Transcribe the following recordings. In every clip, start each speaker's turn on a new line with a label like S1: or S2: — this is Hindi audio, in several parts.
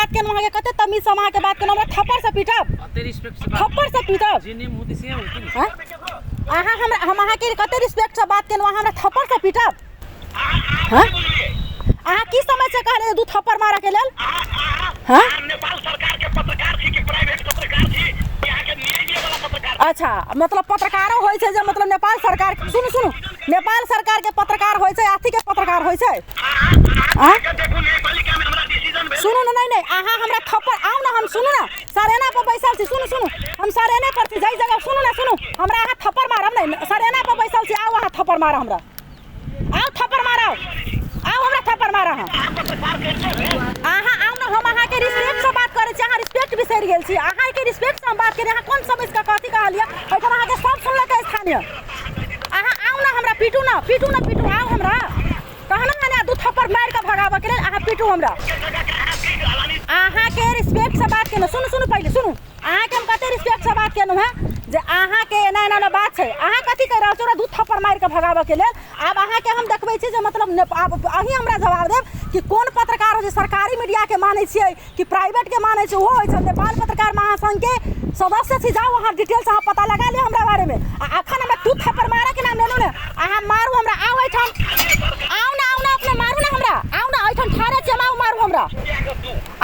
S1: बात के वहां के कते तमीज से वहां के बात के हमरा थप्पड़ से पीटब थप्पड़ से पीटब हां आहा हम वहां के कते रिस्पेक्ट से बात के वहां हमरा थप्पड़ से पीटब हां आहा की समझ से कहले दू थप्पड़ मारा के लेल हां नेपाल सरकार के पत्रकार छी कि प्राइवेट पत्रकार छी यहाँ के न्याय दिए वाला पत्रकार अच्छा मतलब पत्रकारो होय छै जे मतलब नेपाल सरकार सुनु सुनु नेपाल सरकार के पत्रकार होय छै आथी के पत्रकार होय छै हां देखू न्यायपालिका में हमरा डिसीजन भेल सुनु नहीं नहीं आहा हमरा थप्पड़ आउ ना हम सुनु ना सरेना पर बैसल छी सुनु सुनु हम सरेना पर छी जई जगह सुनु ना सुनु हमरा आहा थप्पड़ मारब नहीं सरेना पर बैसल छी आउ आहा थप्पड़ मार हमरा आउ थप्पड़ मारो आउ हमरा थप्पड़ मार आहा आउ ना हम आहा के रिस्पेक्ट से बात करे छी आहा रिस्पेक्ट बिसर गेल छी आहा के रिस्पेक्ट से हम बात करे आहा कोन समझ का कथि कहलिया ओकरा आहा के सब सुनलक स्थानीय आहा आउ ना हमरा पीटू ना आउ हमरा कहना ना दू थप्पड़ मार के भगावा के आहा पीटू हमरा आहा के रिस्पेक्ट से बात केनो सुनु सुनु पहले सुनु आहा के हम कते रिस्पेक्ट से बात केनो है जे आहा के एना एना बात छै आहा कथि कह रहल छोरा दू थप्पड़ मार के भगावा के लेल अब आहा के हम देखबै छी जे मतलब अही हमरा जवाब देब कि कोन पत्रकार हो जे सरकारी मीडिया के मानै छियै कि प्राइवेट के मानै छै ओ होय छै नेपाल पत्रकार महासंघ के सदस्य छी जाओ वहां डिटेल्स अहाँ पता लगा लिया हमरा बारे में अखन हमरा दू थप्पड़ मारे के नाम लेनो ने अहाँ मारू हमरा आउ एठन आउ ना अपने मारू ना हमरा आउ ना एठन ठाड़े छै मारू हमरा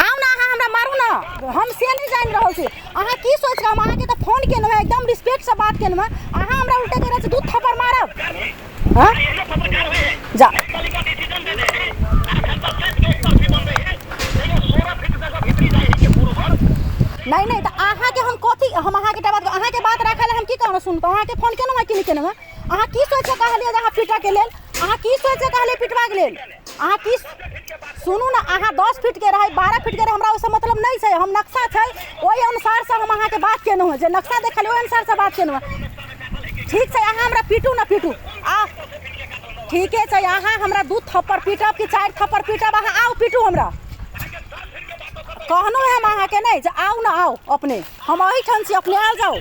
S1: आउ ना अहाँ हमरा मारू ना हम से नहीं जान रहल छी अहाँ की सोच के हम अहाँ के त फोन केनो है एकदम रिस्पेक्ट से बात केनो है अहाँ हमरा उल्टा करे छै दू थप्पड़ मारब हां जा नहीं तो अहाँ के हम कथी हम अहाँ के बात रखल हम की कहनो सुन तो अहाँ के फोन केनो है कि नहीं केनो है अहाँ की सोच के कहलिए अहाँ पीटा के लेल अहाँ की सोच के कहलिए पिटवा के लेल अहाँ की सुनू ना अहाँ 10 फीट के रहे 12 फीट के रहे हमरा ओसे मतलब नहीं छै हम नक्शा छै ओहि अनुसार से हम अहाँ के बात केनो है जे नक्शा देखल ओहि अनुसार से बात केनो है ठीक छै अहाँ हमरा पीटू ना पीटू आ ठीक है छै अहाँ हमरा 2 थप्पड़ पीटब कि 4 थप्पड़ पीटब अहाँ आउ पीटू हमरा कहनो है हम अहाँ के नहीं जे आउ ना आउ अपने हम अही ठन छी अपने आ जाओ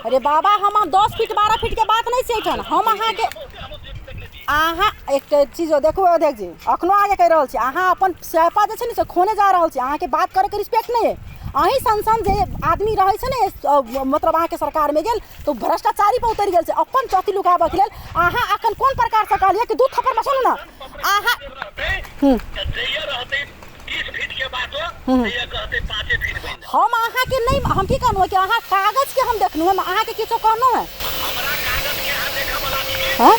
S1: अरे बाबा हम 10 फीट 12 फीट के बात नहीं छै ठन हम अहाँ के अहाँ एक चीज देखो देख जी अखनो आगे कह रहल छी अहाँ अपन स्यापा जे छै ने से खोने जा रहल छी अहाँ के बात करे के रिस्पेक्ट नहीं है अही संसन जे आदमी रहे छै ने मतलब अहाँ के सरकार में गेल तो भ्रष्टाचारी पे उतर गेल छै अपन चौकी लुकाबे के लेल अहाँ अखन कोन प्रकार से कहलिए कि 2 थप्पड़ मचलू ना अहाँ हम अहाँ के नहीं हम की कहनो कि अहाँ कागज के हम देखनु हम अहाँ के किछो कहनो है हां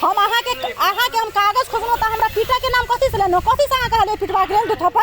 S1: हम अहाँ के हम कागज खोजनो त हमरा पीटा के नाम कथि से लेनो कथि से अहाँ कहले पिटवा के 2 थप्पड़